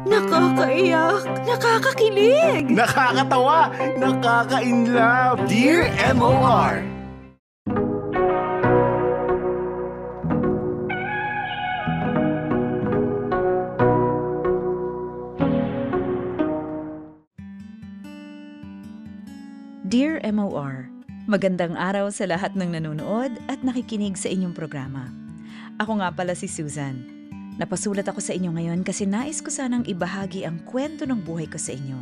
Nakakaiyak, nakakakilig, Nakakatawa, nakaka-inlove. Dear MOR. Dear MOR, magandang araw sa lahat ng nanonood at nakikinig sa inyong programa. Ako nga pala si Susan. Napasulat ako sa inyo ngayon kasi nais ko sanang ibahagi ang kwento ng buhay ko sa inyo.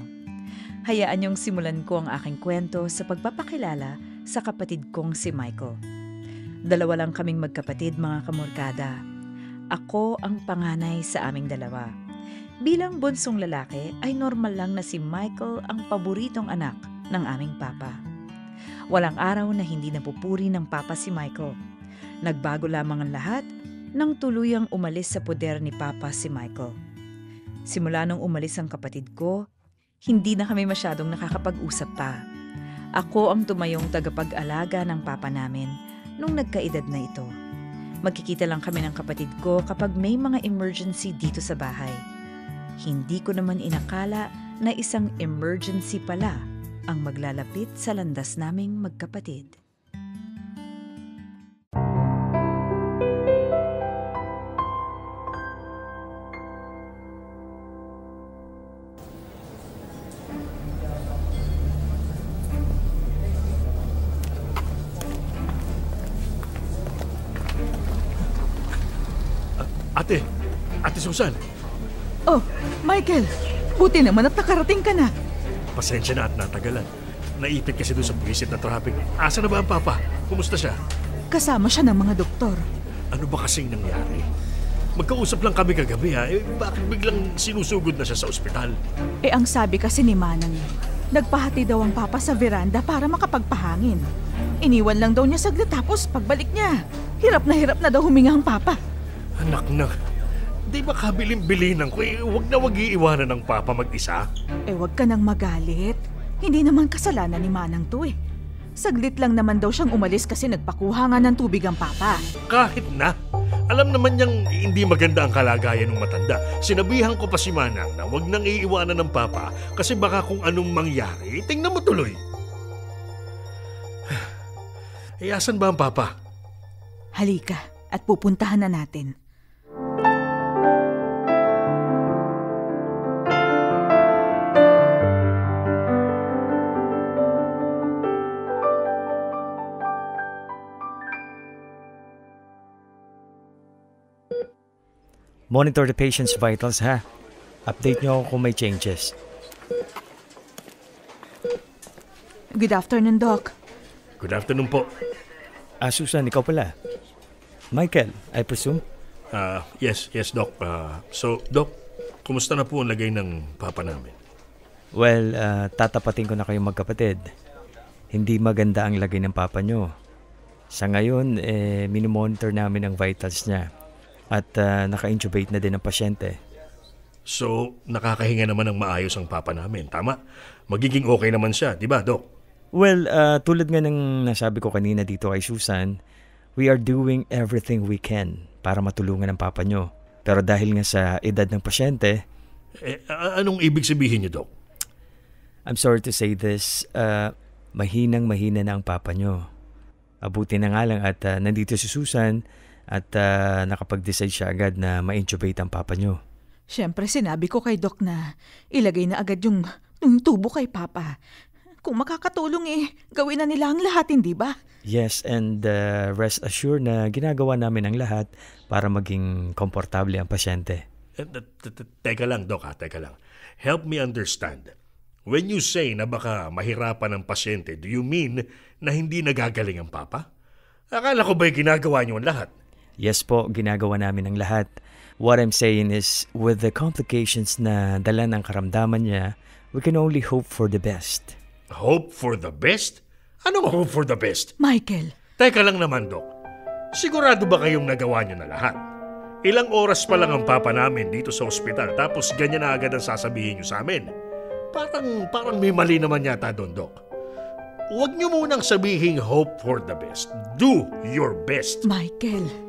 Hayaan niyong simulan ko ang aking kwento sa pagpapakilala sa kapatid kong si Michael. Dalawa lang kaming magkapatid, mga kamorkada. Ako ang panganay sa aming dalawa. Bilang bunsong lalaki ay normal lang na si Michael ang paboritong anak ng aming papa. Walang araw na hindi napupuri ng papa si Michael. Nagbago lamang ang lahat nang tuluyang umalis sa poder ni papa si Michael. Simula nung umalis ang kapatid ko, hindi na kami masyadong nakakapag-usap pa. Ako ang tumayong tagapag-alaga ng papa namin nung nagkaedad na ito. Magkikita lang kami ng kapatid ko kapag may mga emergency dito sa bahay. Hindi ko naman inakala na isang emergency pala ang maglalapit sa landas naming magkapatid. Ate Susan. Oh, Michael, buti naman at nakarating ka na. Pasensya na at natagalan. Naipit kasi doon sa buwisit na traffic. Asa na ba ang papa? Kumusta siya? Kasama siya ng mga doktor. Ano ba kasing nangyari? Magkausap lang kami kagabi ha. Bakit biglang sinusugod na siya sa ospital? Ang sabi kasi ni Manang, nagpahati daw ang papa sa veranda para makapagpahangin. Iniwan lang daw niya saglit tapos pagbalik niya, hirap na daw huminga ang papa. Anak na, di ba kabilin-bilinan ko? Wag iiwanan ng papa mag-isa. Wag ka nang magalit. Hindi naman kasalanan ni Manang to Saglit lang naman daw siyang umalis kasi nagpakuha nga ng tubig ang papa. Kahit na. Alam naman niyang hindi maganda ang kalagayan ng matanda. Sinabihan ko pa si Manang na wag nang iiwanan ng papa kasi baka kung anong mangyari, tingnan mo tuloy. Asan ba ang papa? Halika at pupuntahan na natin. Monitor the patient's vitals, ha? Update niyo ako kung may changes. Good afternoon, Doc. Good afternoon po. Susan, ikaw pala. Michael, I presume? Yes, Doc. So, Doc, kumusta na po ang lagay ng papa namin? Well, tatapatin ko na kayong magkapatid. Hindi maganda ang lagay ng papa nyo. Sa ngayon, minomonitor namin ang vitals niya. At naka-intubate na din ang pasyente. So, nakakahinga naman ng maayos ang papa namin, tama? Magiging okay naman siya, di ba, Doc? Well, tulad nga ng nasabi ko kanina dito kay Susan, we are doing everything we can para matulungan ang papa nyo. Pero dahil nga sa edad ng pasyente... anong ibig sabihin niyo, Doc? I'm sorry to say this, mahinang-mahina na ang papa nyo. Abuti na nga lang at nandito si Susan... At nakapag-decide siya agad na ma-intubate ang papa nyo. Siyempre sinabi ko kay Doc na ilagay na agad yung tubo kay Papa. Kung makakatulong gawin na nila ang lahat, hindi ba? Yes, and rest assured na ginagawa namin ang lahat para maging komportable ang pasyente. Teka lang, Doc, teka lang. Help me understand. When you say na baka mahirapan ang pasyente, do you mean na hindi nagagaling ang papa? Akala ko ba'y ginagawa niyo ang lahat? Yes po, ginagawa namin ang lahat. What I'm saying is, with the complications na dala ng karamdaman niya, we can only hope for the best. Hope for the best? Anong hope for the best? Michael! Teka lang naman, Doc. Sigurado ba kayong nagawa niyo na lahat? Ilang oras pa lang ang papa namin dito sa ospital tapos ganyan na agad ang sasabihin niyo sa amin. Parang may mali naman yata doon, Doc. Huwag niyo munang sabihin hope for the best. Do your best. Michael!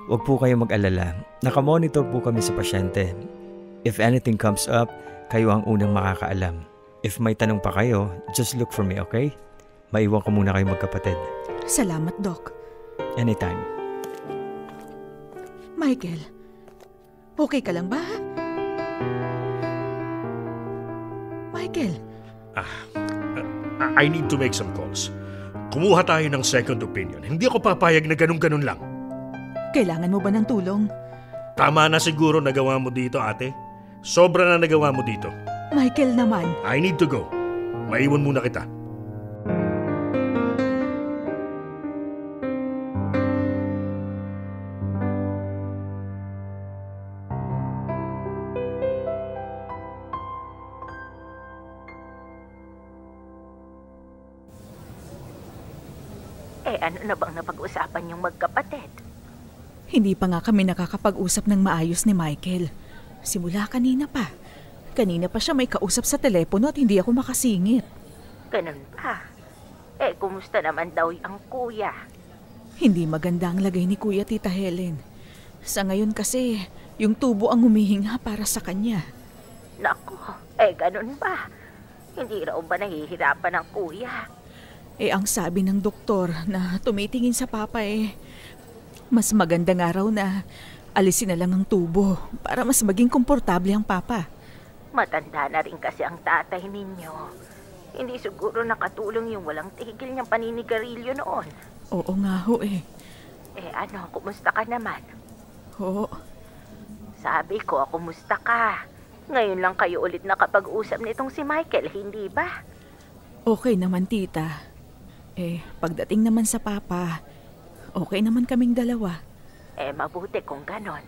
Huwag po kayong mag-alala. Nakamonitor po kami sa pasyente. If anything comes up, kayo ang unang makakaalam. If may tanong pa kayo, just look for me, okay? Maiwan ko muna kayo magkapatid. Salamat, Doc. Anytime. Michael, okay ka lang ba? Michael, I need to make some calls. Kumuha tayo ng second opinion. Hindi ako papayag na ganun-ganun lang. kailangan mo ba ng tulong? Tama na siguro nagawa mo dito, ate. Sobra na nagawa mo dito. Michael naman, I need to go. Maiwan muna kita. Ano na bang napag-usapan yung magkapatid? hindi pa nga kami nakakapag-usap ng maayos ni Michael. Simula kanina pa. Kanina pa siya may kausap sa telepono at hindi ako makasingit. Ganun ba? Kumusta naman daw ang kuya? Hindi maganda ang lagay ni Kuya Tita Helen. Sa ngayon kasi, yung tubo ang humihinga para sa kanya. Nako, ganun ba? Hindi raw ba nahihirapan ang kuya? Ang sabi ng doktor na tumitingin sa papa mas maganda nga raw na alisin na lang ang tubo para mas maging komportable ang papa. Matanda na rin kasi ang tatay ninyo. Hindi siguro nakatulong yung walang tigil niyang paninigarilyo noon. Oo nga ho Kumusta ka naman? Oo. Sabi ko, kumusta ka? Ngayon lang kayo ulit nakapag-usap nitong si Michael, hindi ba? Okay naman, tita. Pagdating naman sa papa, okay naman kaming dalawa. Mabuti kung ganon.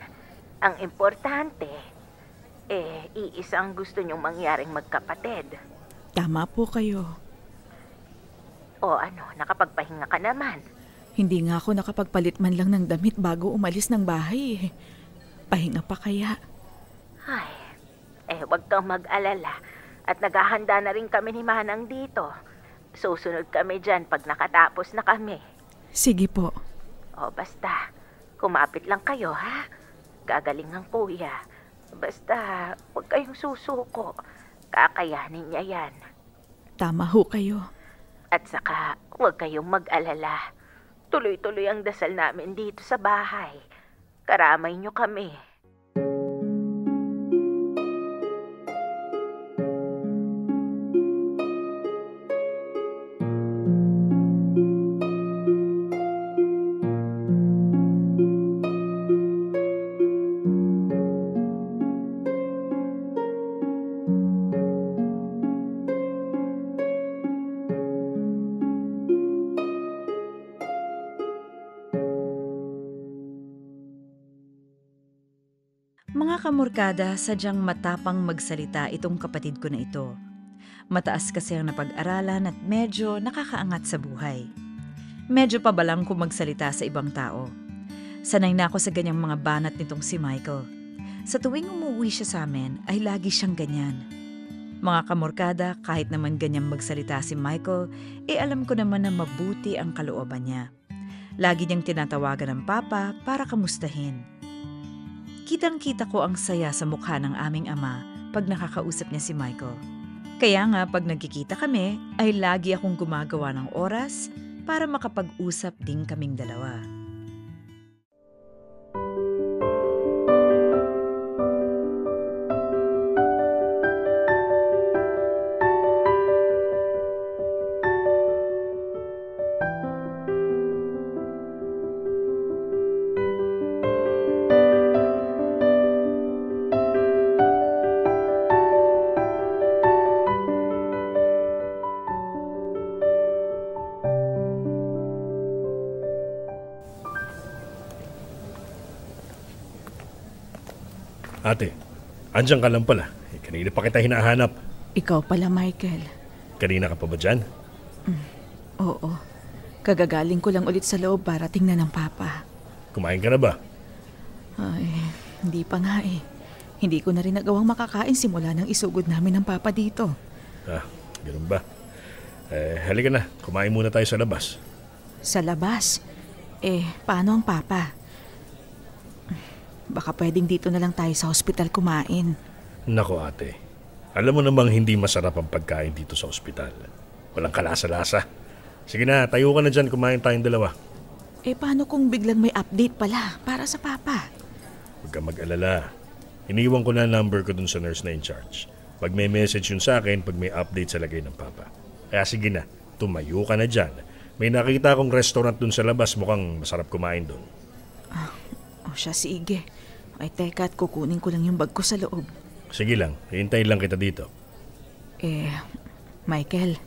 Ang importante, iisang gusto niyong mangyaring magkapatid. Tama po kayo. Nakapagpahinga ka naman. Hindi nga ako nakapagpalit man lang ng damit bago umalis ng bahay. Pahinga pa kaya? Huwag kang mag-alala. At naghahanda na rin kami ni Manang dito. Susunod kami dyan pag nakatapos na kami. Sige po. Basta, kumapit lang kayo, ha? Gagaling ang kuya. Basta, huwag kayong susuko. Kakayanin niya yan. Tama ho kayo. At saka, huwag kayong mag-alala. Tuloy-tuloy ang dasal namin dito sa bahay. Karamay niyo kami. Mga kamorkada, sadyang matapang magsalita itong kapatid ko na ito. Mataas kasi ang napag-aralan at medyo nakakaangat sa buhay. Medyo pabalang kung magsalita sa ibang tao. Sanay na ako sa ganyang mga banat nitong si Michael. Sa tuwing umuwi siya sa amin, ay lagi siyang ganyan. Mga kamorkada, kahit naman ganyang magsalita si Michael, alam ko naman na mabuti ang kalooban niya. Lagi niyang tinatawagan ng papa para kamustahin. Kitang-kita ko ang saya sa mukha ng aming ama pag nakakausap niya si Michael. Kaya nga pag nagkikita kami, ay lagi akong gumagawa ng oras para makapag-usap din kaming dalawa. Ate, andyan ka lang pala. Kanina pa kita hinahanap. Ikaw pala, Michael. Kanina ka pa ba dyan? Oo. Kagagaling ko lang ulit sa loob para tingnan ng papa. Kumain ka na ba? Ay, hindi pa nga Hindi ko na rin nagawang makakain simula nang isugod namin ng papa dito. Ganun ba? Halika na. Kumain muna tayo sa labas. Sa labas? Paano ang papa? Baka pwedeng dito na lang tayo sa hospital kumain. Nako ate, alam mo namang hindi masarap ang pagkain dito sa ospital. Walang kalasa-lasa. Sige na, tayo ka na dyan, kumain tayong dalawa. Paano kung biglang may update pala para sa papa? Huwag ka mag-alala. Iniwan ko na ang number ko dun sa nurse na in charge. Pag may message yun sa akin, pag may update sa lagay ng papa. Kaya sige na, tumayo ka na dyan. May nakita akong restaurant dun sa labas, mukhang masarap kumain dun. O siya, sige. Ay teka, at kukunin ko lang yung bag ko sa loob. Sige lang, hintayin lang kita dito. Michael.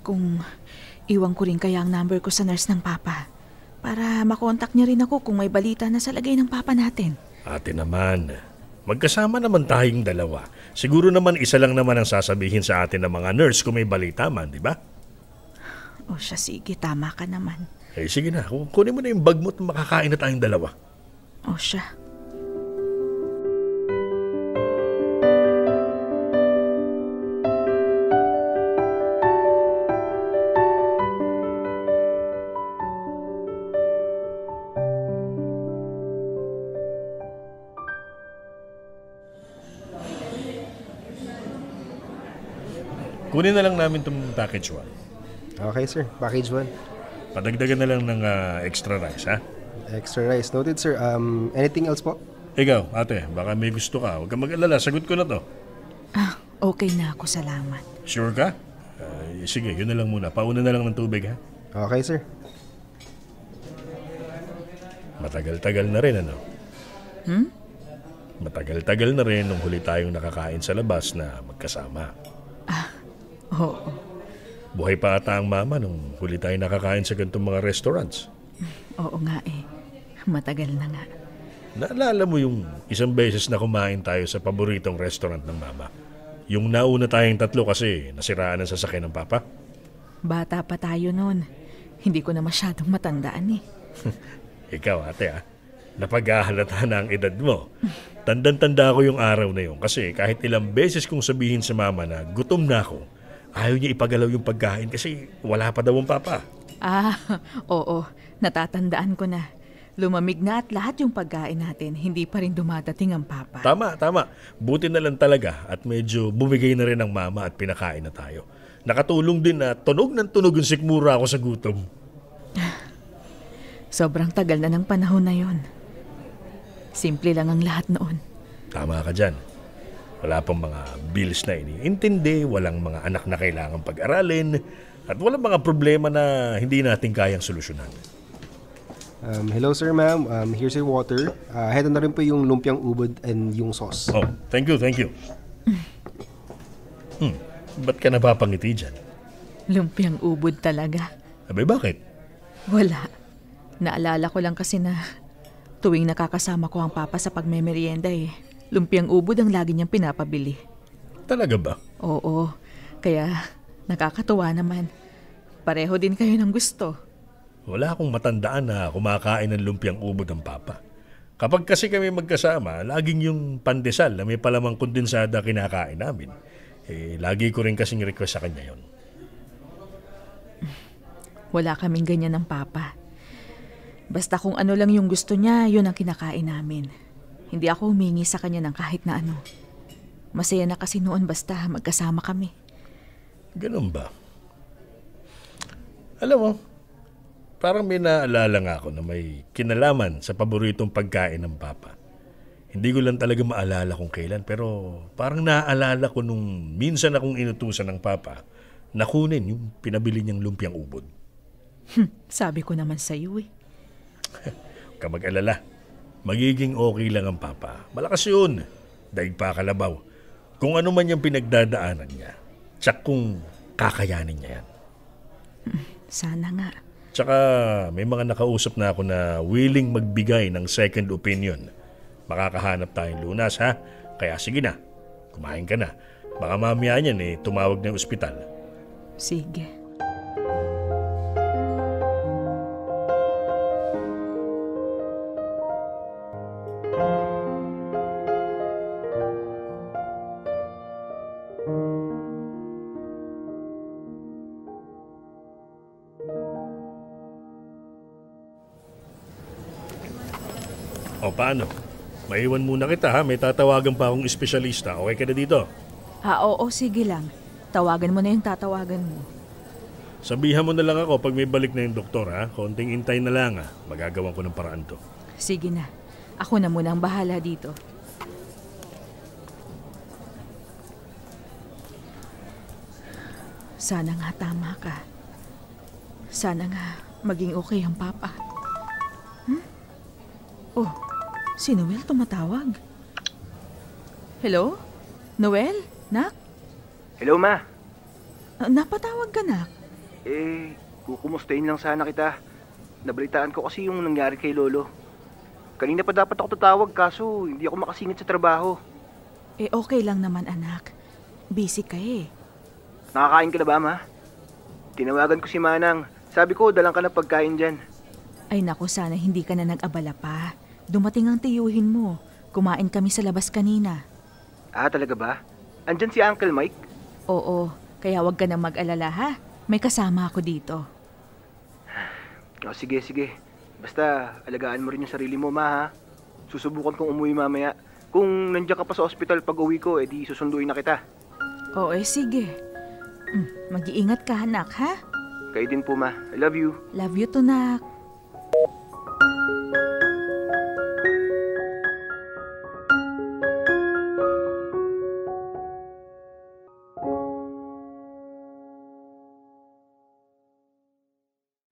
Kung iwan ko rin kaya ang number ko sa nurse ng papa para makontak niya rin ako kung may balita na sa lagay ng papa natin. Ate naman, magkasama naman tayong dalawa. Siguro naman isa lang naman ang sasabihin sa atin ng mga nurse kung may balita man, di ba? O siya, sige, tama ka naman. Sige na, kunin mo na yung bag mo at makakain na tayong dalawa. O siya. Kunin na lang namin itong package 1. Okay, sir. Package 1. Padagdagan na lang ng extra rice, ha? Extra rice. Noted, sir. Anything else po? Ikaw, ate, baka may gusto ka. Huwag kang mag-alala, sagot ko na to. Okay na ako, salamat. Sure ka? Sige, yun na lang muna. Pauna na lang ng tubig, ha? Okay, sir. Matagal-tagal na rin, ano? Matagal-tagal na rin nung huli tayong nakakain sa labas na magkasama. Oo. Buhay pa ata ang mama nung huli tayong nakakain sa ganitong mga restaurants. Oo nga Matagal na nga. Naalala mo yung isang beses na kumain tayo sa paboritong restaurant ng mama? Yung nauna tayong tatlo kasi nasiraan ang sasakyan ng papa? Bata pa tayo noon. Hindi ko na masyadong matandaan Ikaw ate napaghahalata na ang edad mo. Tandang-tanda ko yung araw na yun kasi kahit ilang beses kong sabihin sa mama na gutom na ako, ayaw niya ipagalaw yung pagkain kasi wala pa daw ang papa. Oo. Natatandaan ko na. Lumamig na at lahat yung pagkain natin. Hindi pa rin dumadating ang papa. Tama. Buti na lang talaga at medyo bumigay na rin ang mama at pinakain na tayo. Nakatulong din na tunog ng tunog yung sikmura ako sa gutom. Sobrang tagal na ng panahon na yon. Simple lang ang lahat noon. Tama ka dyan. Wala pang mga bills na iniintindi, walang mga anak na kailangang pag-aralin, at walang mga problema na hindi natin kayang solusyonan. Hello, sir, ma'am. Here's your water. Heto na rin po yung lumpiang ubod and yung sauce. Oh, thank you. Ba't ka napapangiti dyan? Lumpiang ubod talaga. Abay, bakit? Wala. Naalala ko lang kasi na tuwing nakakasama ko ang papa sa pagmemerienda lumpiang ubod ang lagi niyang pinapabili. Talaga ba? Oo. Kaya nakakatuwa naman. Pareho din kayo ng gusto. Wala akong matandaan na kumakain ng lumpiang ubod ng papa. Kapag kasi kami magkasama, laging yung pandesal na may palamang kondensada kinakain namin. Lagi ko rin kasing request sa kanya yon. Wala kaming ganyan ng papa. Basta kung ano lang yung gusto niya, yun ang kinakain namin. Hindi ako humingi sa kanya ng kahit na ano. Masaya na kasi noon basta magkasama kami. Ganun ba? Alam mo, parang may naalala nga ako na may kinalaman sa paboritong pagkain ng papa. Hindi ko lang talaga maalala kung kailan, pero parang naaalala ko nung minsan akong inutusan ng papa na kunin yung pinabili niyang lumpiang ubod. Sabi ko naman sa iyo Huwag ka mag-alala. Magiging okay lang ang papa. Malakas yun. Daig pa kalabaw. Kung ano man yung pinagdadaanan niya, tsak kung kakayanin niya yan. Sana nga. Tsaka may mga nakausap na ako na willing magbigay ng second opinion. Makakahanap tayong lunas, ha? Kaya sige na, kumain ka na. Baka mamaya niyan tumawag ng ospital. Sige. O paano? Maiwan muna kita ha, may tatawagan pa akong espesyalista. Okay ka na dito? Oo, sige lang. Tawagan mo na yung tatawagan mo. Sabihan mo na lang ako pag may balik na yung doktor ha. Konting intay na lang ha. Magagawan ko ng paraan to. Sige na. Ako na muna ang bahala dito. Sana nga tama ka. Sana nga maging okay ang papa. Oh, si Noel tumatawag. Hello? Noel? Nak? Hello, Ma. Napatawag ka, Nak? Kukumustahin lang sana kita. Nabalitaan ko kasi yung nangyari kay Lolo. Kanina pa dapat ako tatawag kaso hindi ako makasingit sa trabaho. Okay lang naman, anak. Busy ka eh. Nakakain ka na ba, Ma? Tinawagan ko si Manang. Sabi ko, dalang ka na pagkain dyan. Ay naku, sana hindi ka na nag-abala pa. Dumating ang tiyuhin mo. Kumain kami sa labas kanina. Ah, talaga ba? Andyan si Uncle Mike? Oo, kaya wag ka na mag-alala ha. May kasama ako dito. Sige. Basta, alagaan mo rin yung sarili mo, Ma, ha? Susubukan kong umuwi mamaya. Kung nandiyan ka pa sa ospital pag uwi ko, edi susunduin na kita. Oo, sige. Mag-iingat ka, anak, ha? Kayo din po, Ma. I love you. Love you to, Nak.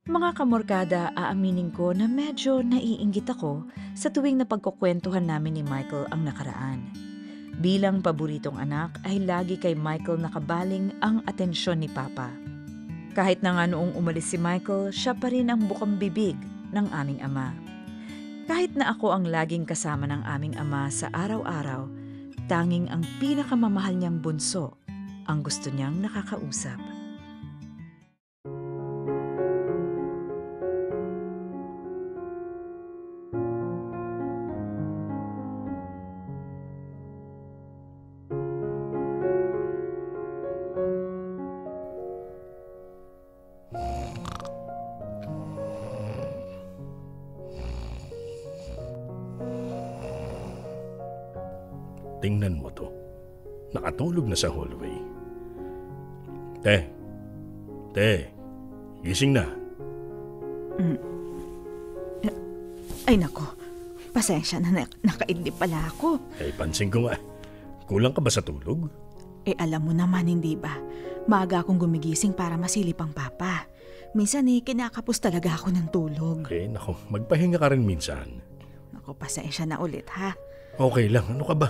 Mga kamorkada, aaminin ko na medyo naiinggit ako sa tuwing napagkukwentuhan namin ni Michael ang nakaraan. Bilang paboritong anak ay lagi kay Michael nakabaling ang atensyon ni Papa. Kahit na nga noong umalis si Michael, siya pa rin ang bukang bibig ng aming ama. Kahit na ako ang laging kasama ng aming ama sa araw-araw, tanging ang pinakamamahal niyang bunso ang gusto niyang nakakausap. Tingnan mo to. Nakatulog na sa hallway. Te, gising na. Ay nako, pasensya na nakaidlip pala ako. Pansin ko nga. Kulang ka ba sa tulog? Alam mo naman, hindi ba? Maaga akong gumigising para masilip ang papa. Minsan kinakapos talaga ako ng tulog. Nako, magpahinga ka rin minsan. Nako, pasensya na ulit ha. Okay lang, ano ka ba?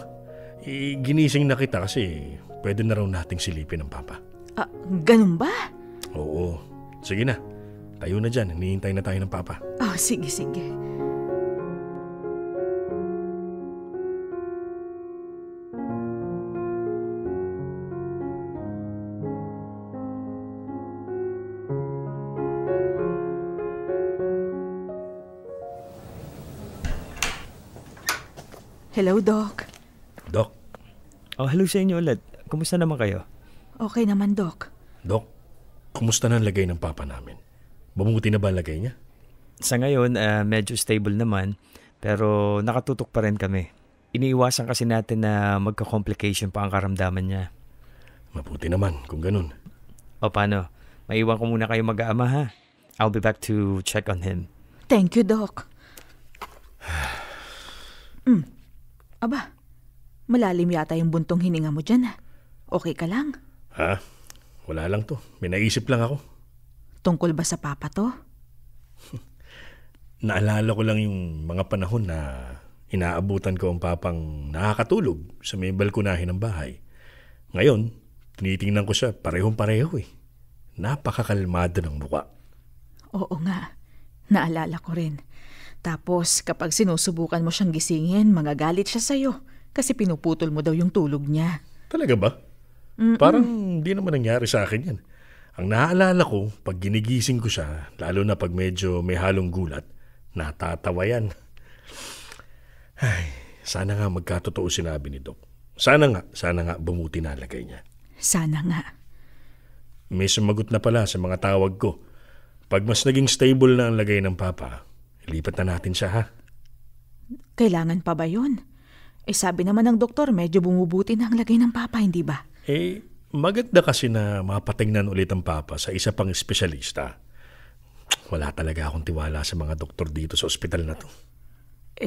Ginising na kita kasi pwede na raw nating silipin ang papa. Ganun ba? Oo. Sige na. Tayo na dyan. Hinihintay na tayo ng papa. Sige. Hello, Doc. Doc. Hello sa inyo ulit. Kumusta naman kayo? Okay naman, Doc. Doc, kumusta na ang lagay ng papa namin? Bumuti na ba ang lagay niya? Sa ngayon, medyo stable naman, pero nakatutok pa rin kami. Iniiwasan kasi natin na magka-complication pa ang karamdaman niya. Mabuti naman kung ganun. Paano? Maiwan ko muna kayo mag-aama ha. I'll be back to check on him. Thank you, Doc. Aba, malalim yata yung buntong hininga mo dyan. Okay ka lang? Ha? Wala lang to. May naisip lang ako. Tungkol ba sa papa to? Naalala ko lang yung mga panahon na inaabutan ko ang papang nakakatulog sa may balkonahe ng bahay. Ngayon, tinitingnan ko siya parehong-pareho eh. Napakakalmado ng mukha. Oo nga. Naalala ko rin. Tapos kapag sinusubukan mo siyang gisingin, magagalit siya sa'yo kasi pinuputol mo daw yung tulog niya. Talaga ba? Parang di naman nangyari sa akin yan. Ang naaalala ko, pag ginigising ko siya, lalo na pag medyo may halong gulat, natatawa yan. Ay, sana nga magkatotoo sinabi ni Doc. Sana nga bumuti na lagay niya. Sana nga. May sumagot na pala sa mga tawag ko. Pag mas naging stable na ang lagay ng papa, lipat na natin siya ha. Kailangan pa ba yun? Sabi naman ng doktor, medyo bumubuti na ang lagay ng papa, hindi ba? Maganda kasi na mapatingnan ulit ang papa sa isa pang espesyalista. Wala talaga akong tiwala sa mga doktor dito sa ospital na to.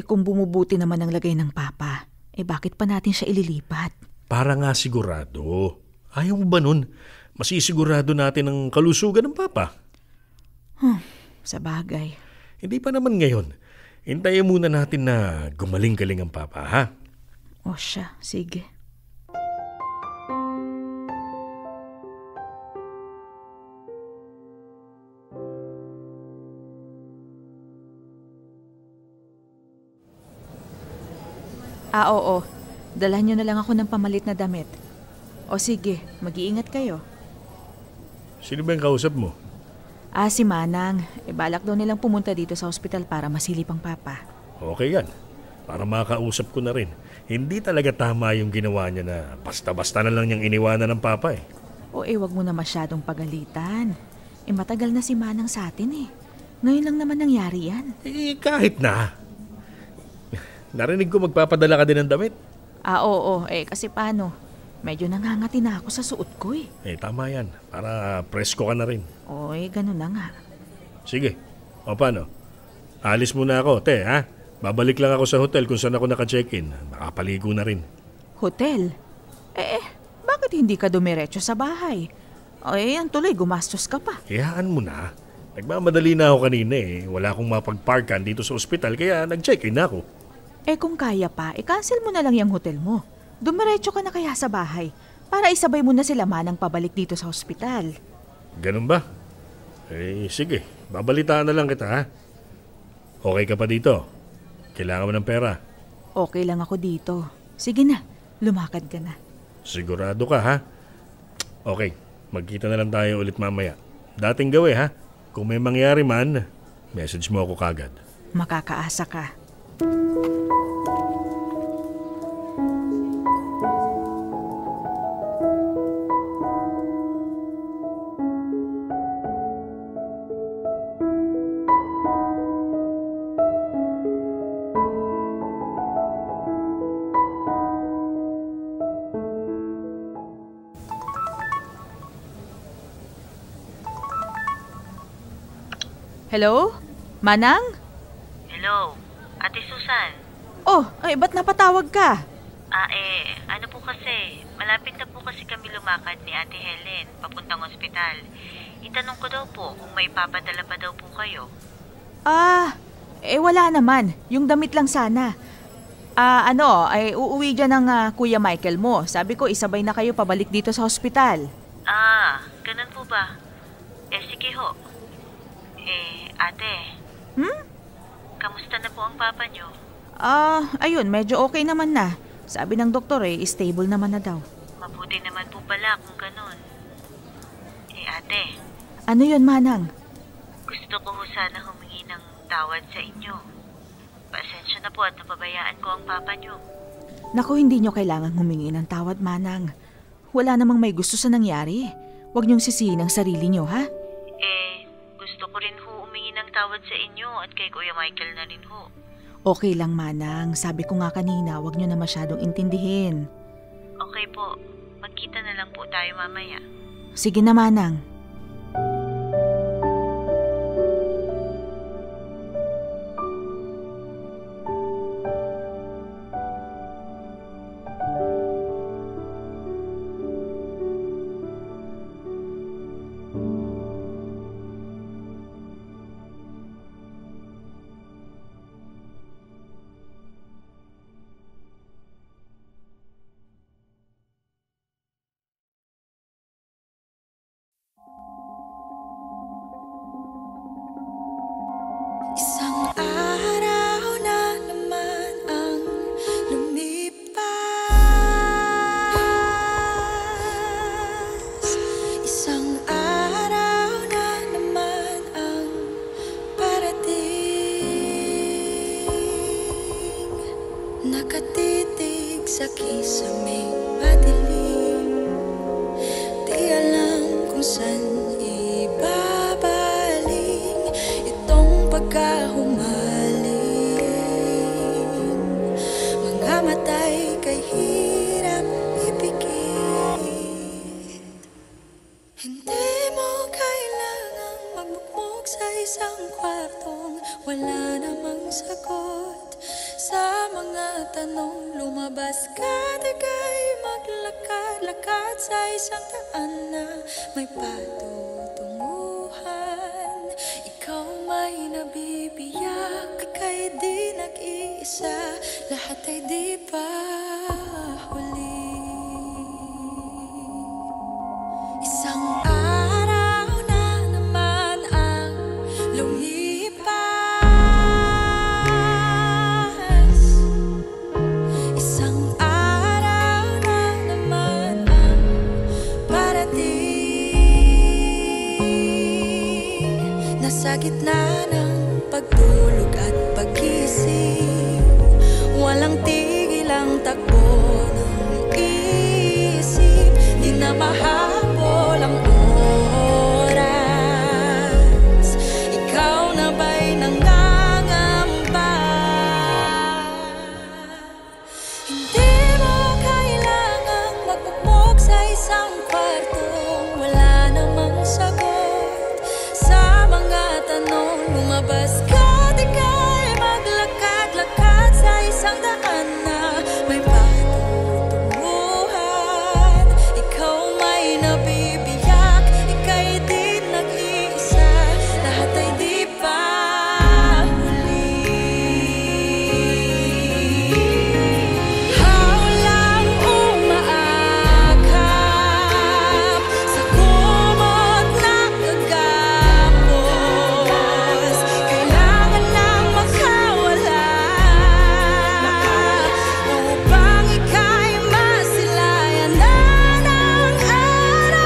Kung bumubuti naman ang lagay ng papa, bakit pa natin siya ililipat? Para nga sigurado. Ayaw mo ba nun? Masisigurado natin ang kalusugan ng papa. Sa bagay. Hindi pa naman ngayon. Hintayin muna natin na gumaling-galing ang papa, ha? O siya, sige. Oo. Dalhan nyo na lang ako ng pamalit na damit. O sige, mag-iingat kayo. Sino ba yung kausap mo? Si Manang. Balak daw nilang pumunta dito sa ospital para masilip ang papa. Okay yan. Para makausap ko na rin. Hindi talaga tama yung ginawa niya na basta-basta na lang niyang iniwanan ng papa eh. Wag mo na masyadong pagalitan. Matagal na si Manang sa atin eh. Ngayon lang naman nangyari yan. Kahit na. Narinig ko magpapadala ka din ng damit. Oo. Kasi paano? Medyo nangangati na ako sa suot ko eh. Tama yan. Para presko ka na rin. Ganun na nga. Sige. O paano? Alis muna ako, te, ha? Babalik lang ako sa hotel kung saan ako naka-check-in. Makapaligo na rin. Hotel? Bakit hindi ka dumiretso sa bahay? Ang tuloy, gumastos ka pa. Hayaan mo na. Nagmamadali na ako kanina eh. Wala akong mapagparkan dito sa ospital kaya nag-check-in na ako. Kung kaya pa, cancel mo na lang yung hotel mo. Dumiretso ka na kaya sa bahay para isabay mo na sila Manang pabalik dito sa ospital. Ganun ba? Sige. Babalitaan na lang kita, ha? Okay ka pa dito? Kailangan mo ng pera? Okay lang ako dito. Sige na, lumakad ka na. Sigurado ka, ha? Okay, magkita na lang tayo ulit mamaya. Dating gawi, ha? Kung may mangyari man, message mo ako kagad. Makakaasa ka. Hello? Manang? Hello, Ate Susan. Ba't napatawag ka? Ano po kasi, malapit na po kasi kami lumakad ni Ate Helen papuntang ospital. Itanong ko daw po kung may papadala pa daw po kayo. Wala naman. Yung damit lang sana. Uuwi dyan ng Kuya Michael mo. Sabi ko, isabay na kayo pabalik dito sa ospital. Ganun po ba? Sige ho. Ate. Kamusta na po ang papa niyo? Ayun, medyo okay naman na. Sabi ng doktor stable naman na daw. Mabuti naman po pala kung ganun. Ate. Ano yun, Manang? Gusto ko sana humingi ng tawad sa inyo. Pasensya na po at napabayaan ko ang papa niyo. Naku, hindi nyo kailangang humingi ng tawad, Manang. Wala namang may gusto sa nangyari. Huwag niyong sisihin ang sarili niyo, ha? Gusto ko rin ho humingi ng tawad sa inyo at kay Kuya Michael na rin ho. Okay lang, Manang. Sabi ko nga kanina, huwag nyo na masyadong intindihin. Okay po. Magkita na lang po tayo mamaya. Sige na, Manang. Isang araw na naman ang lumipas. Isang araw na naman ang parating. Nakatitig sa kisaming madilim. Di alam kung saan ibabaling itong pagkahumaling. Mga matay tanong, lumabas ka, tagay maglakad-lakad sa isang daan na may patutunguhan. Ikaw may nabibiyak, ika'y di nag-iisa, lahat ay di pa huli. Isang araw na naman ang lumipas. Isang araw na naman ang parating. Nasa gitna ng pagtulog at pag-isip, walang tigil ang takbo ng isip. Di na mahabol ang oras, ikaw na ba'y nangangamba? Hindi mo kailangang magpupok sa isang kwartong wala namang sagot sa mga tanong. Lumabas ka, di ka'y maglakad-lakad sa isang daan na may patutunguhan. Ikaw may nabibiyak, ika'y di nag-iisa, lahat ay di pa huli. Hawlang umaakap sa kumot na gagapos, kailangan nang makawala upang ika'y masilayan na ng araw.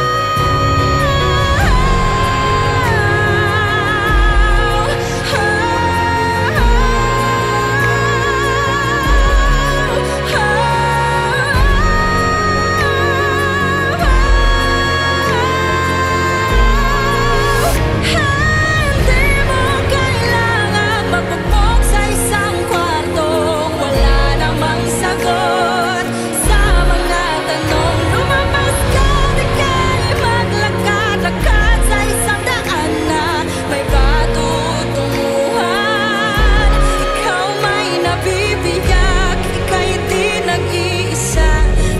Hindi mo kailangang magpupok sa isang kwartong wala namang sagot sa mga tanong. Lumabas ka, di ka'y maglakad-lakad sa isang daan na may patutunguhan. Ikaw may nabibiyak, ika'y di nag-iisa,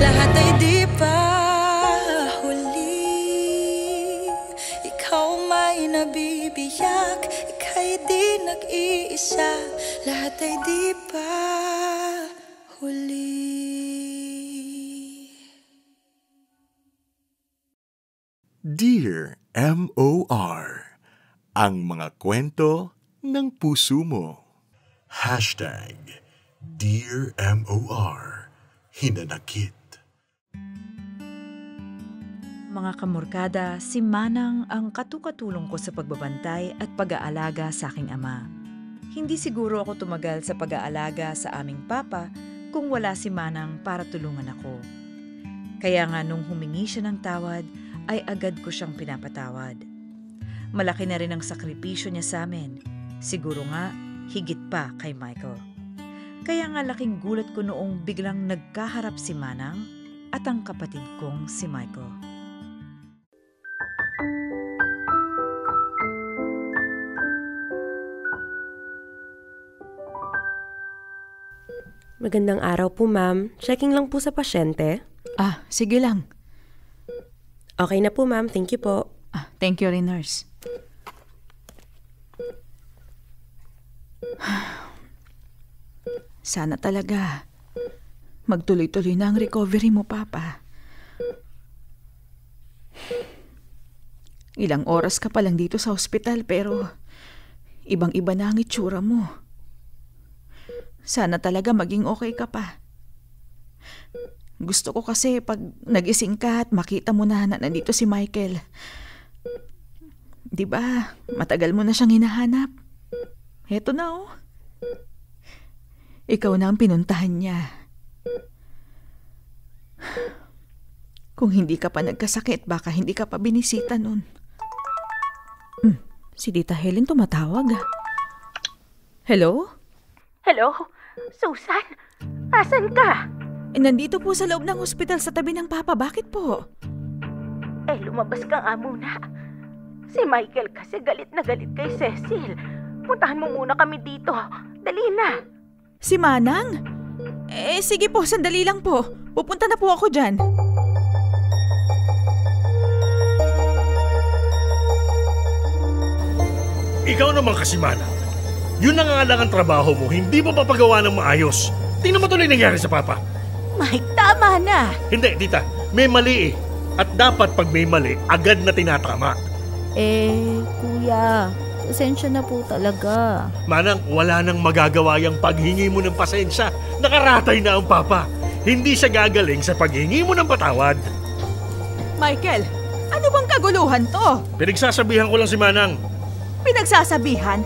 lahat ay di pa huli. Ikaw may nabibiyak, ika'y di nag-iisa, lahat ay di pa huli. Dear M.O.R. Ang mga kwento ng puso mo. #Dear M.O.R. Hinanakit. Mga kamorkada, si Manang ang katukatulong ko sa pagbabantay at pag-aalaga sa aking ama. Hindi siguro ako tumagal sa pag-aalaga sa aming papa kung wala si Manang para tulungan ako. Kaya nga nung humingi siya ng tawad, ay agad ko siyang pinapatawad. Malaki na rin ang sakripisyo niya sa amin. Siguro nga, higit pa kay Michael. Kaya nga laking gulat ko noong biglang nagkaharap si Manang at ang kapatid kong si Michael. Magandang araw po, ma'am. Checking lang po sa pasyente. Sige lang. Okay na po, ma'am. Thank you po. Thank you rin, nurse. Sana talaga magtuloy-tuloy na ang recovery mo, Papa. Ilang oras ka pa lang dito sa ospital pero ibang-iba na ang itsura mo. Sana talaga maging okay ka pa. Gusto ko kasi pag nagising ka at makita mo na nandito si Michael. Di ba, matagal mo na siyang hinahanap. Heto na oh. Ikaw na ang pinuntahan niya. Kung hindi ka pa nagkasakit, baka hindi ka pa binisita nun. Si Tita Helen tumatawag. Hello? Hello? Susan? Asan ka? Nandito po sa loob ng ospital sa tabi ng Papa. Bakit po? Lumabas ka nga muna. Si Michael kasi galit na galit kay Cecil. Puntahan mo muna kami dito. Dali na. Si Manang? Sige po, sandali lang po. Pupunta na po ako dyan. Ikaw naman kasi, Manang. Yun na nga lang ang trabaho mo, hindi mo papagawa ng maayos. Tingnan mo tuloy nangyari sa Papa. Mike, tama na. Hindi, tita. May mali eh. At dapat pag may mali, agad na tinatama. Kuya, pasensya na po talaga. Manang, wala nang magagawa yung paghingi mo ng pasensya. Nakaratay na ang Papa. Hindi siya gagaling sa paghingi mo ng patawad. Michael, ano bang kaguluhan to? Pinagsasabihan ko lang si Manang. Pinagsasabihan?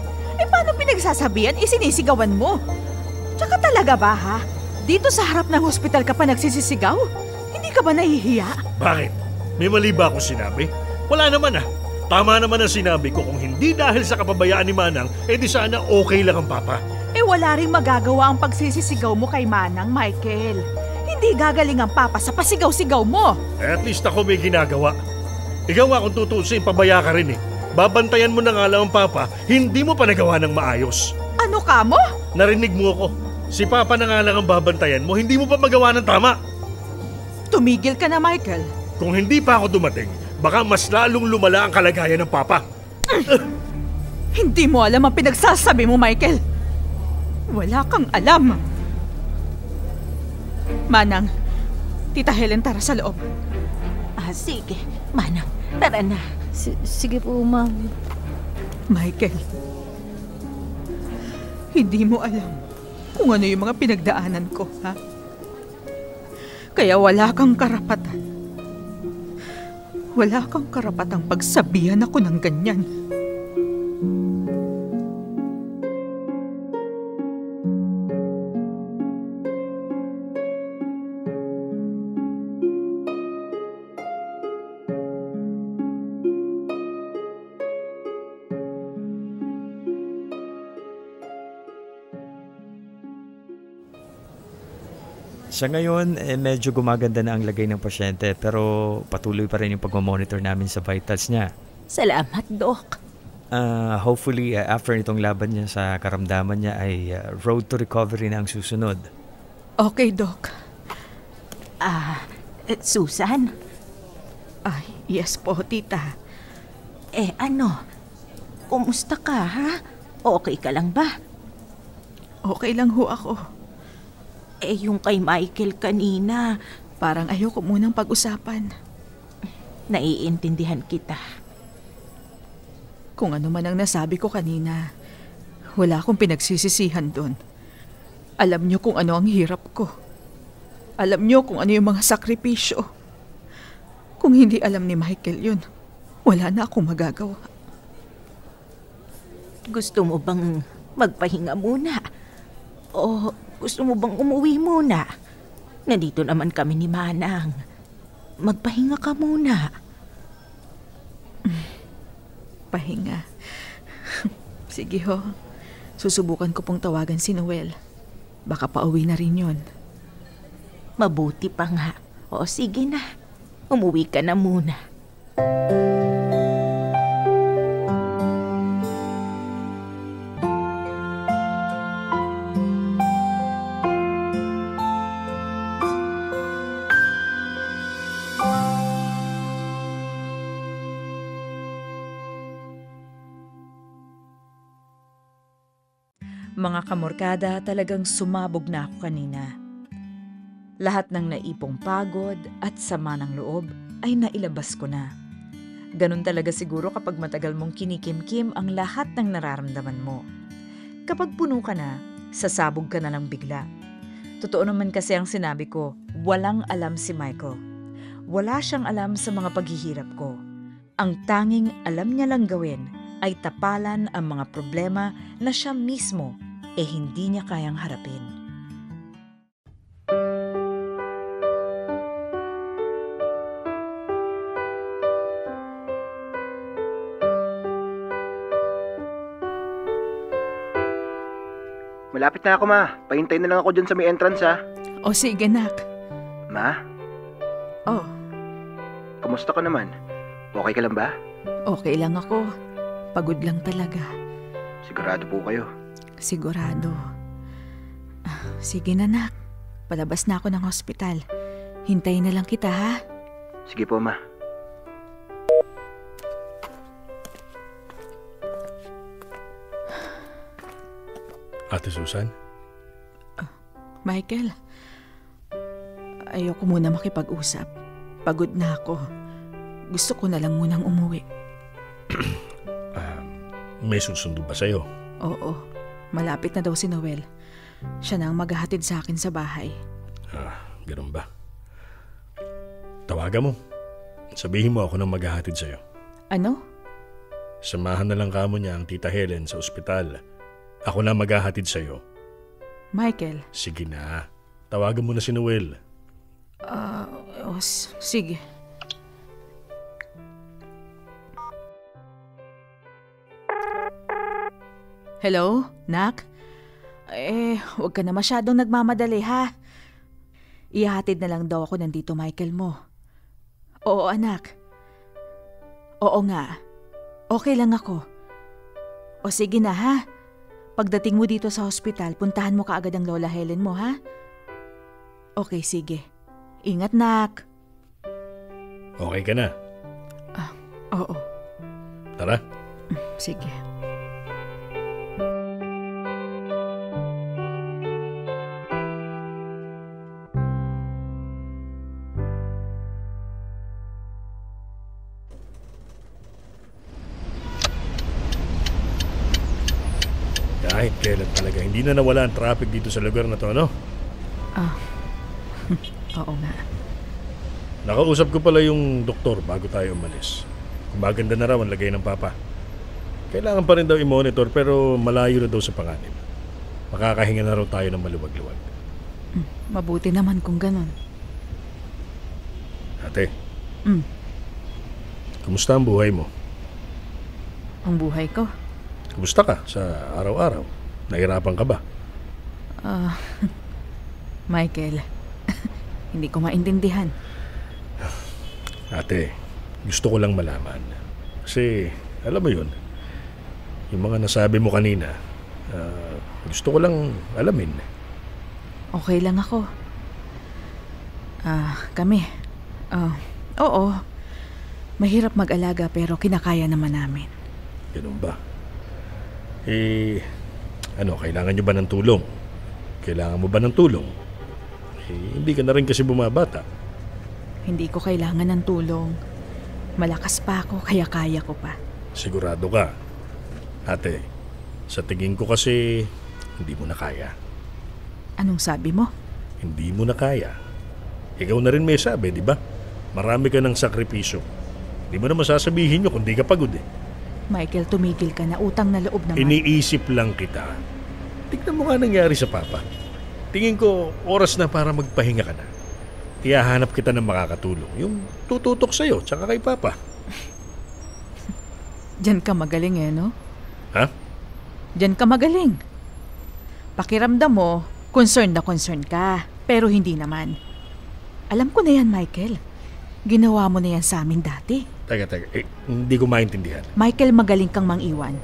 Paano pinagsasabihan? Sinisigawan mo. Tsaka talaga ba ha? Dito sa harap ng hospital ka pa nagsisisigaw? Hindi ka ba nahihiya? Bakit? May mali ba akong sinabi? Wala naman ah. Tama naman ang sinabi ko, kung hindi dahil sa kapabayaan ni Manang, di sana okay lang ang Papa. Wala rin magagawa ang pagsisisigaw mo kay Manang, Michael. Hindi gagaling ang Papa sa pasigaw-sigaw mo. At least ako may ginagawa. Ikaw nga kung tutusin, pabaya ka rin eh. Babantayan mo na nga lang ang Papa, hindi mo pa nagawa ng maayos. Ano ka mo? Narinig mo ako. Si Papa na nga lang ang babantayan mo, hindi mo pa magawa ng tama. Tumigil ka na, Michael. Kung hindi pa ako dumating, baka mas lalong lumala ang kalagayan ng Papa. Hindi mo alam ang pinagsasabi mo, Michael. Wala kang alam. Manang, Tita Helen, tara sa loob. Sige, Manang, tara na. Sige po, ma'am. Michael, hindi mo alam kung ano yung mga pinagdaanan ko, ha? Kaya wala kang karapatan. Wala kang karapatang pagsabihan ako ng ganyan. Sa ngayon, medyo gumaganda na ang lagay ng pasyente pero patuloy pa rin yung pag-monitor namin sa vitals niya. Salamat, Doc. Hopefully, after itong laban niya sa karamdaman niya ay road to recovery na ang susunod. Okay, Doc. Susan? Yes po, Tita. Ano? Kumusta ka, ha? Okay ka lang ba? Okay lang ho ako. Yung kay Michael kanina. Parang ayoko munang pag-usapan. Naiintindihan kita. Kung ano man ang nasabi ko kanina, wala akong pinagsisisihan doon. Alam niyo kung ano ang hirap ko. Alam niyo kung ano yung mga sakripisyo. Kung hindi alam ni Michael yun, wala na akong magagawa. Gusto mo bang magpahinga muna? O gusto mo bang umuwi muna? Nandito naman kami ni Manang. Magpahinga ka muna. Pahinga. Sige ho. Susubukan ko pong tawagan si Noel. Baka pauwi na rin yun. Mabuti pa nga. O sige na. Umuwi ka na muna. Mga kamorkada, talagang sumabog na ako kanina. Lahat ng naipong pagod at sama ng loob ay nailabas ko na. Ganun talaga siguro kapag matagal mong kinikimkim ang lahat ng nararamdaman mo. Kapag puno ka na, sasabog ka na lang bigla. Totoo naman kasi ang sinabi ko, walang alam si Michael. Wala siyang alam sa mga paghihirap ko. Ang tanging alam niya lang gawin ay tapalan ang mga problema na siya mismo hindi niya kayang harapin. Malapit na ako, Ma. Pahintay na lang ako dyan sa may entrance, ha? O sige, nak. Ma? Oh. Kumusta ka naman? Okay ka lang ba? Okay lang ako. Pagod lang talaga. Sigurado po kayo. Sigurado. Sige na, nak. Palabas na ako ng hospital. Hintayin na lang kita, ha? Sige po, Ma. Ate Susan? Michael, ayoko muna makipag-usap. Pagod na ako. Gusto ko na lang munang umuwi. May susundo ba sa'yo? Oo, malapit na daw si Noel. Siya na ang maghahatid sa akin sa bahay. Ganun ba? Tawagan mo. Sabihin mo ako nang maghahatid sa'yo. Ano? Samahan na lang kamo niya ang Tita Helen sa ospital. Ako na maghahatid sa'yo. Michael? Sige na. Tawagan mo na si Noel. Sige. Hello, Nak? Huwag ka na masyadong nagmamadali, ha? Ihahatid na lang daw ako nandito, Michael mo. Oo, anak. Oo nga. Okay lang ako. O sige na, ha? Pagdating mo dito sa hospital, puntahan mo kaagad ang Lola Helen mo, ha? Okay, sige. Ingat, Nak. Okay ka na? Oo. Tara. Sige. Kahit kailan talaga, hindi na nawala ang traffic dito sa lugar na to, no? Oo nga. Nakausap ko pala yung doktor bago tayo umalis. Maganda na raw ang lagay ng papa. Kailangan pa rin daw i-monitor pero malayo na daw sa panganib. Makakahinga na raw tayo ng maluwag-luwag. Mabuti naman kung ganun. Ate, kumusta ang buhay mo? Ang buhay ko? Kumusta ka sa araw-araw? Nahirapan ka ba? Michael, hindi ko maintindihan. Ate, gusto ko lang malaman. Kasi, alam mo yun, yung mga nasabi mo kanina, gusto ko lang alamin. Okay lang ako. Kami. Oo. Mahirap mag-alaga pero kinakaya naman namin. Ganun ba? Kailangan nyo ba ng tulong? Kailangan mo ba ng tulong? Hindi ka na rin kasi bumabata. Hindi ko kailangan ng tulong. Malakas pa ako kaya kaya ko pa. Sigurado ka? Ate, sa tingin ko kasi hindi mo na kaya. Anong sabi mo? Hindi mo na kaya. Ikaw na rin may sabi, di ba? Marami ka ng sakripisyo. Hindi mo na masasabihin nyo kung di ka pagod eh. Michael, tumigil ka na. Utang na loob naman. Iniisip lang kita. Tignan mo nga nangyari sa papa. Tingin ko oras na para magpahinga ka na. Iyahanap kita ng makakatulong. Yung tututok sa'yo, tsaka kay papa. Diyan ka magaling no? Ha? Diyan ka magaling. Pakiramdam mo, concerned na concerned ka. Pero hindi naman. Alam ko na yan, Michael. Ginawa mo na yan sa amin dati. Teka. Hindi ko maintindihan. Michael, magaling kang mang-iwan.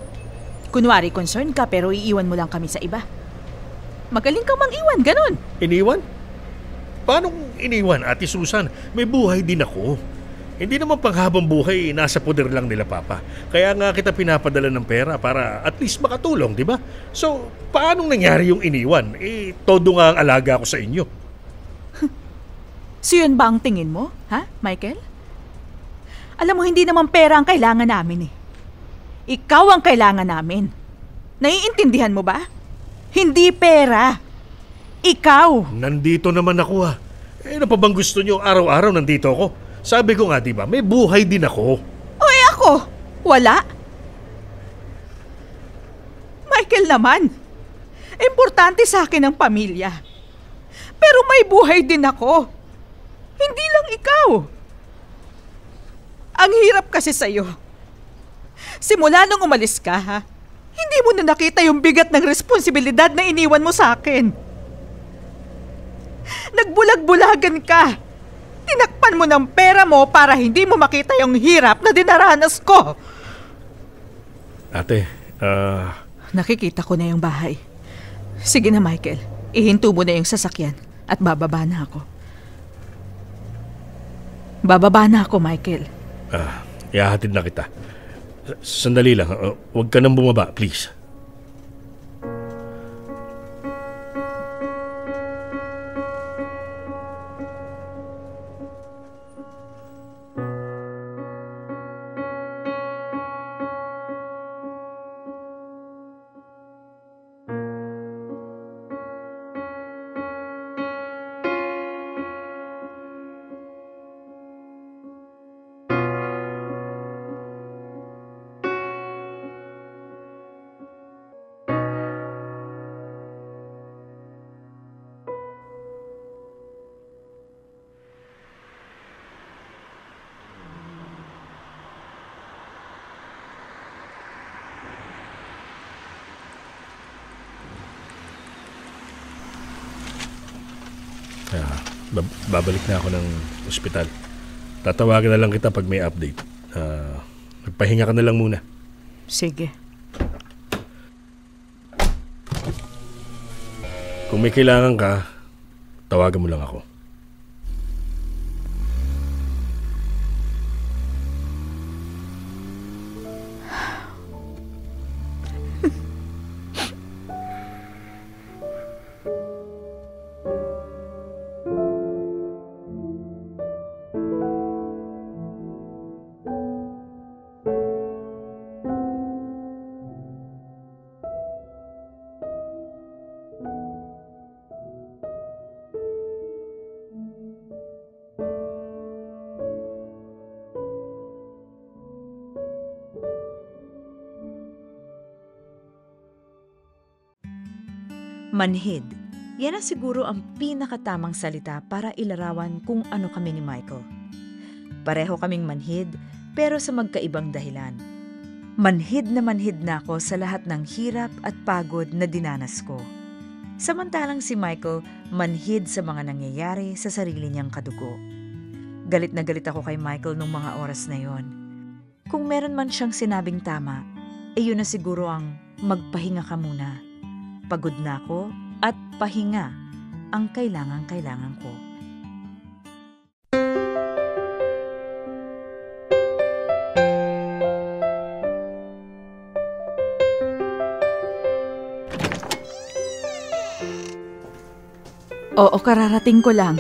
Kunwari, concerned ka pero iiwan mo lang kami sa iba. Magaling kang mang-iwan, ganun. Iniwan? Paano iniwan, Ate Susan? May buhay din ako. Hindi naman panghabang buhay, nasa poder lang nila papa. Kaya nga kita pinapadala ng pera para at least makatulong, di ba? So, paanong nangyari yung iniwan? Todo nga ang alaga ko sa inyo. So yun ba ang tingin mo, ha, Michael? Alam mo, hindi naman pera ang kailangan namin eh. Ikaw ang kailangan namin. Naiintindihan mo ba? Hindi pera. Ikaw. Nandito naman ako ano pa bang gusto nyo? Araw-araw nandito ako. Sabi ko nga, di ba, may buhay din ako. Oy, ako? Wala? Michael naman. Importante sa akin ang pamilya. Pero may buhay din ako. Hindi lang ikaw. Ang hirap kasi sa'yo. Simula nung umalis ka, hindi mo na nakita yung bigat ng responsibilidad na iniwan mo sa akin. Nagbulag-bulagan ka. Tinakpan mo ng pera mo para hindi mo makita yung hirap na dinaranas ko. Ate, Nakikita ko na yung bahay. Sige na, Michael. Ihinto mo na yung sasakyan. at bababa na ako. Bababa na ako, Michael. Ihahatid na kita. Sandali lang. Huwag ka nang bumaba, please. Babalik na ako ng ospital. Tatawagan na lang kita pag may update. Magpahinga ka na lang muna. Sige. Kung may kailangan ka, tawagan mo lang ako. Manhid. Yan na siguro ang pinakatamang salita para ilarawan kung ano kami ni Michael. Pareho kaming manhid, pero sa magkaibang dahilan. Manhid na ako sa lahat ng hirap at pagod na dinanas ko. Samantalang si Michael, manhid sa mga nangyayari sa sarili niyang kadugo. Galit na galit ako kay Michael nung mga oras na yon. Kung meron man siyang sinabing tama, yun na siguro ang magpahinga ka muna. Pagod na ako at pahinga ang kailangan ko. Oo, kararating ko lang.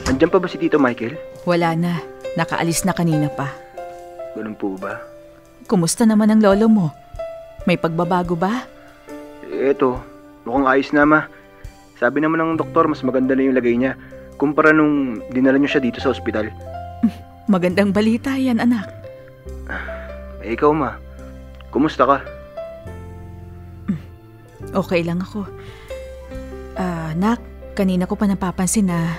Nandiyan pa ba si Tito Michael? Wala na. Nakaalis na kanina pa. Ganun po ba? Kumusta naman ang lolo mo? May pagbabago ba? Eto, mukhang ayos na, Ma. Sabi naman ng doktor, mas maganda na yung lagay niya kumpara nung dinala niyo siya dito sa ospital. Magandang balita yan, anak. Ikaw, Ma. Kumusta ka? Okay lang ako. Nak, kanina ko pa napapansin na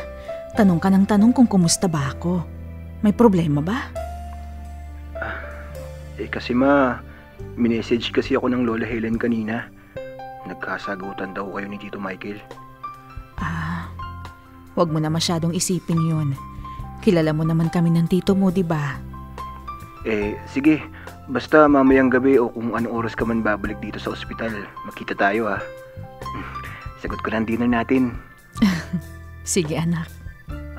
tanong ka ng tanong kung kumusta ba ako. May problema ba? Kasi, Ma, minessage kasi ako ng Lola Helen kanina. Nagkasagutan daw kayo ni Tito Michael. Huwag mo na masyadong isipin yun. Kilala mo naman kami ng tito mo, di ba? Sige. Basta mamayang gabi o kung anong oras ka man babalik dito sa ospital, magkita tayo, ha. Sagot ko na ang dinner natin. Sige, anak.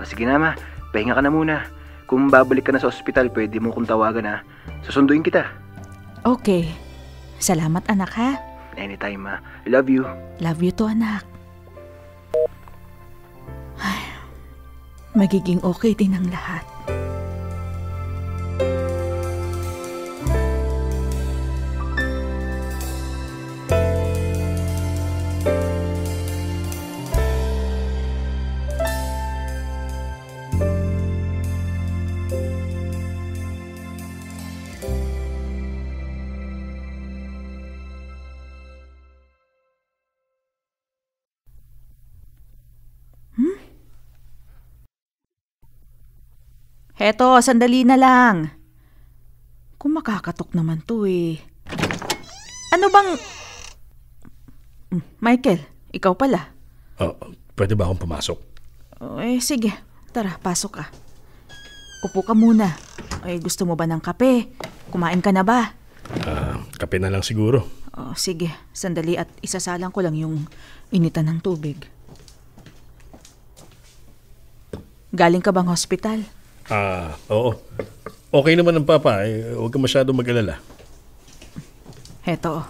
Sige na, Ma. Pahinga ka na muna. Kung babalik ka na sa ospital, pwede mo kong tawagan, ha. Susunduin kita. Okay. Salamat, anak, ha? Anytime, Ma. Love you. Love you to, anak. Ay, magiging okay din ang lahat. Heto, sandali na lang. Kung makakatok naman to eh. Ano bang... Michael, ikaw pala. Pwede ba akong pumasok? Sige. Tara, pasok ka. Upo ka muna. Gusto mo ba ng kape? Kumain ka na ba? Kape na lang siguro. Sige, sandali at isasalang ko lang yung initan ng tubig. Galing ka bang hospital? Oo. Okay naman ang papa. Huwag ka masyado mag-alala. Heto,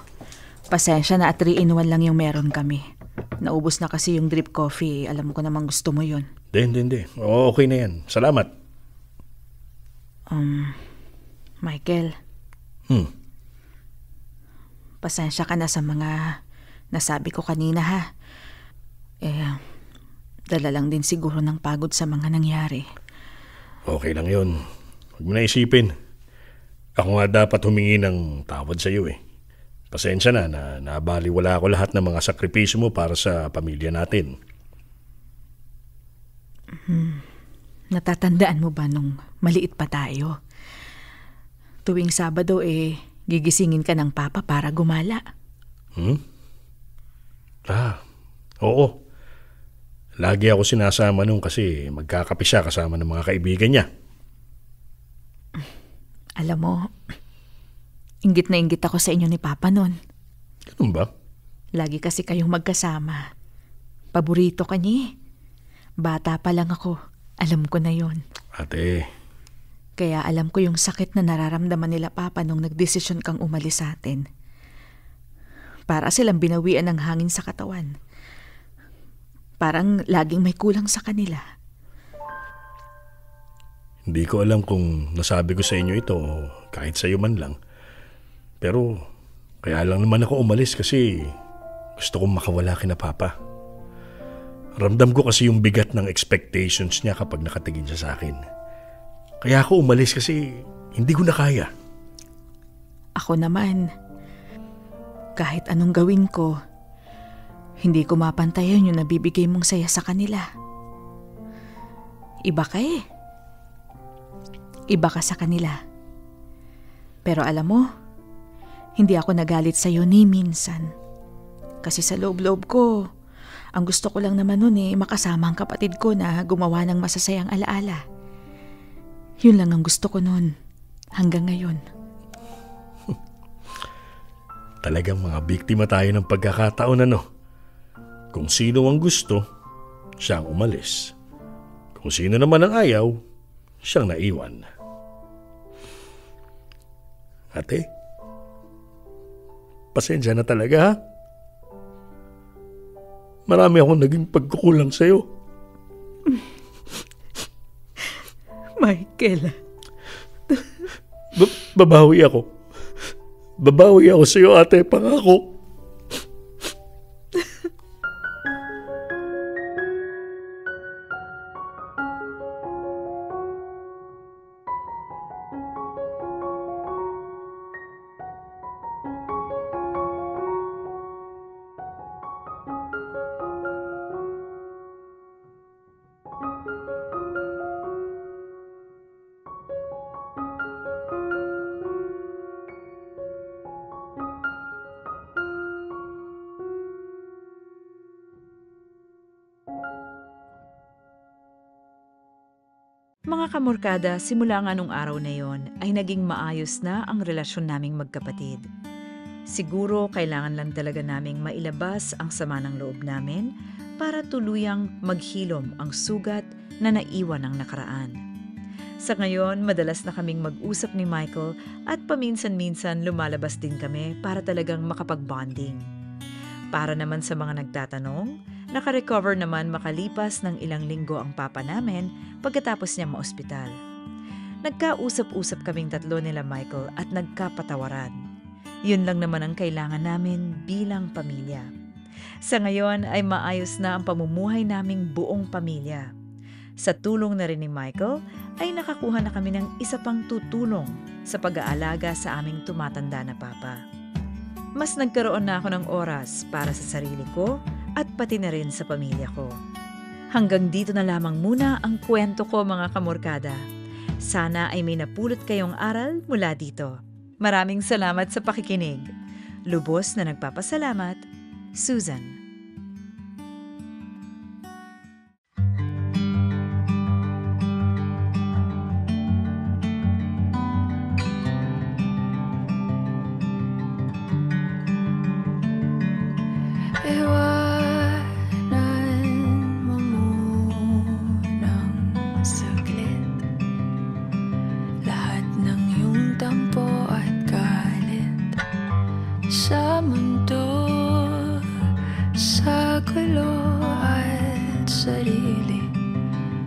pasensya na at 3-in-1 lang yung meron kami. Naubos na kasi yung drip coffee. Alam ko namang gusto mo yun. Hindi. Okay na yan. Salamat. Michael. Pasensya ka na sa mga nasabi ko kanina ha. Dala lang din siguro ng pagod sa mga nangyari. Okay lang yun. Huwag mo na isipin. Ako nga dapat humingi ng tawad sa iyo eh. Pasensya na nabaliwala ako lahat ng mga sakripisyo mo para sa pamilya natin. Natatandaan mo ba nung maliit pa tayo? Tuwing Sabado gigisingin ka ng papa para gumala. Oo. Lagi ako sinasama nung kasi magkakape siya kasama ng mga kaibigan niya. Alam mo, inggit na inggit ako sa inyo ni Papa nun. Ganun ba? Lagi kasi kayong magkasama. Paborito ka niya. Bata pa lang ako. Alam ko na yon. Ate. Kaya alam ko yung sakit na nararamdaman nila Papa nung nagdesisyon kang umalis sa atin. Para silang binawian ng hangin sa katawan. Parang laging may kulang sa kanila. Hindi ko alam kung nasabi ko sa inyo ito o kahit sa iyo man lang. Pero kaya lang naman ako umalis kasi gusto kong makawala kina Papa. Ramdam ko kasi yung bigat ng expectations niya kapag nakatingin siya sa akin. Kaya ako umalis kasi hindi ko na kaya. Ako naman, kahit anong gawin ko, hindi ko mapantayan yung nabibigay mong saya sa kanila. Iba ka eh. Iba ka sa kanila. Pero alam mo, hindi ako nagalit sa'yo ni minsan. Kasi sa loob-loob ko, ang gusto ko lang naman nun makasama ang kapatid ko na gumawa ng masasayang alaala. Yun lang ang gusto ko nun, hanggang ngayon. Talagang mga biktima tayo ng pagkakataon Kung sino ang gusto, siyang umalis. Kung sino naman ang ayaw, siyang naiwan. Ate, pasensya na talaga ha? Marami akong naging pagkukulang sa'yo. Michael. Babawi ako. Babawi ako sa'yo, ate, pangako. Mga kamorkada, simula nga nung araw na yon ay naging maayos na ang relasyon naming magkapatid. Siguro kailangan lang talaga naming mailabas ang sama ng loob namin para tuluyang maghilom ang sugat na naiwan ng nakaraan. Sa ngayon, madalas na kaming mag-usap ni Michael at paminsan-minsan lumalabas din kami para talagang makapag-bonding. Para naman sa mga nagtatanong, naka-recover naman makalipas ng ilang linggo ang papa namin pagkatapos niya maospital. Nagkausap-usap kaming tatlo nila Michael at nagkapatawaran. Yun lang naman ang kailangan namin bilang pamilya. Sa ngayon ay maayos na ang pamumuhay naming buong pamilya. Sa tulong na rin ni Michael ay nakakuha na kami ng isa pang tutulong sa pag-aalaga sa aming tumatanda na papa. Mas nagkaroon na ako ng oras para sa sarili ko at pati na rin sa pamilya ko. Hanggang dito na lamang muna ang kwento ko mga kamorkada. Sana ay may napulot kayong aral mula dito. Maraming salamat sa pakikinig. Lubos na nagpapasalamat, Susan. gulo at sarili.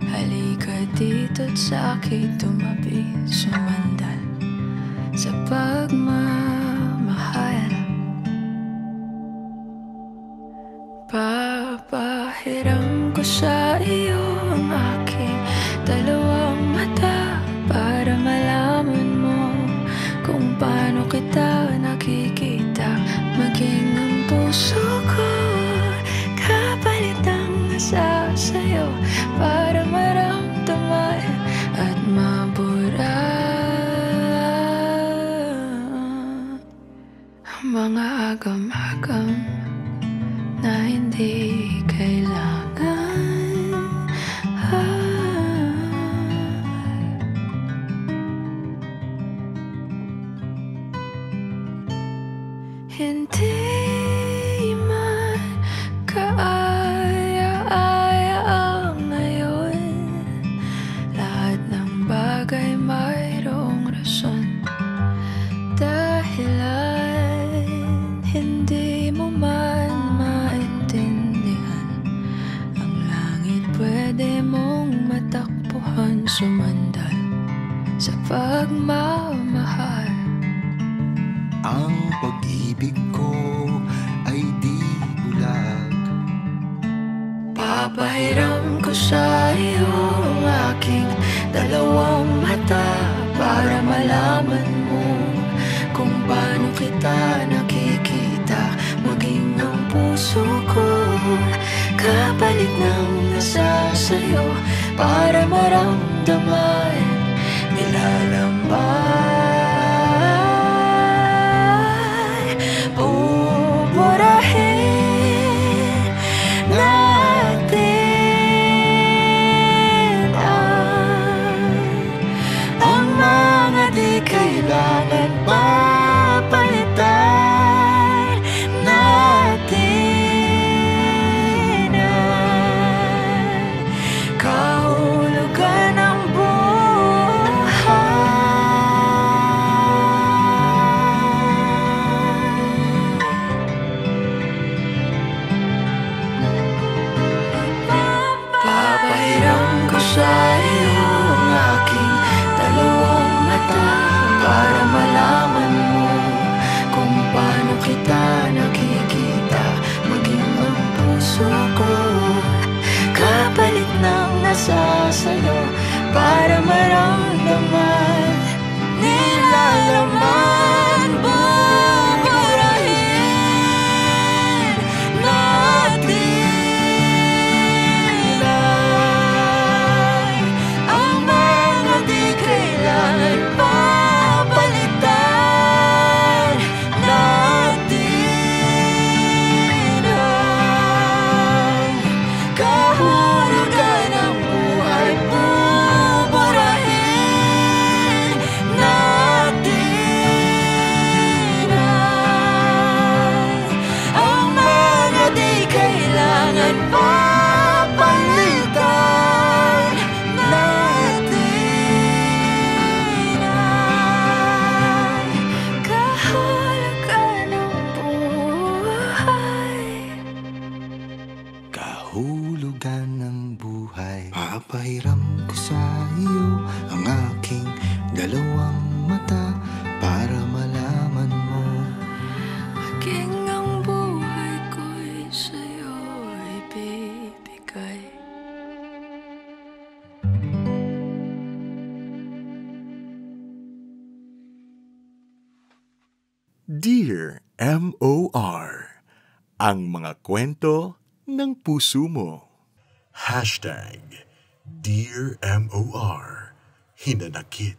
Halika dito't sa akin tumabi, sumandal sa pagmamahal. Papahiram ko sa iyo ang aking dalawang mata para malaman mo kung paano kita nakikita. Maging ang puso ko kapalit ang nasa sa'yo para maramdaman at mabura ang mga agam-agam na hindi kailangan. Hindi man kaaya-aya ang ngayon. Lahat ng bagay mayroong rason. Dahilan hindi mo man maintindihan. Ang langit pwede mong matakbuhan, sumandal sa pagmamahal. Ang pag-ibig ko ay di bulag. Papahiram ko sa iyo ang aking dalawang mata para malaman mo kung paano kita nakikita. Maging ang puso ko kapalit ng nasa sa'yo para maramdaman, nilalambay. Pupurahin natin ang mga di kailangan papalitan natin ang kahulugan ng buhay. Papahiram ko sa iyo ang aking dalawang mata para malaman mo kung paano kita nakikita. Maging ang puso ko kapalit ng nasa sa'yo para maramdaman, nilalaman, buburahin natin ang mga di kailangan papalitan natin ang kahulugan ng buhay. Buburahin natin ang mga di kailangan papalitan natin ang kahulugan ng buhay. Kahulugan ng buhay. Papahiram ko sa iyo ang aking dalawang mata para malaman mo. Maging ang buhay ko'y sa'yo ibibigay. Dear M.O.R. Ang mga kwento ng puso mo. #Dear M.O.R. Hinanakit.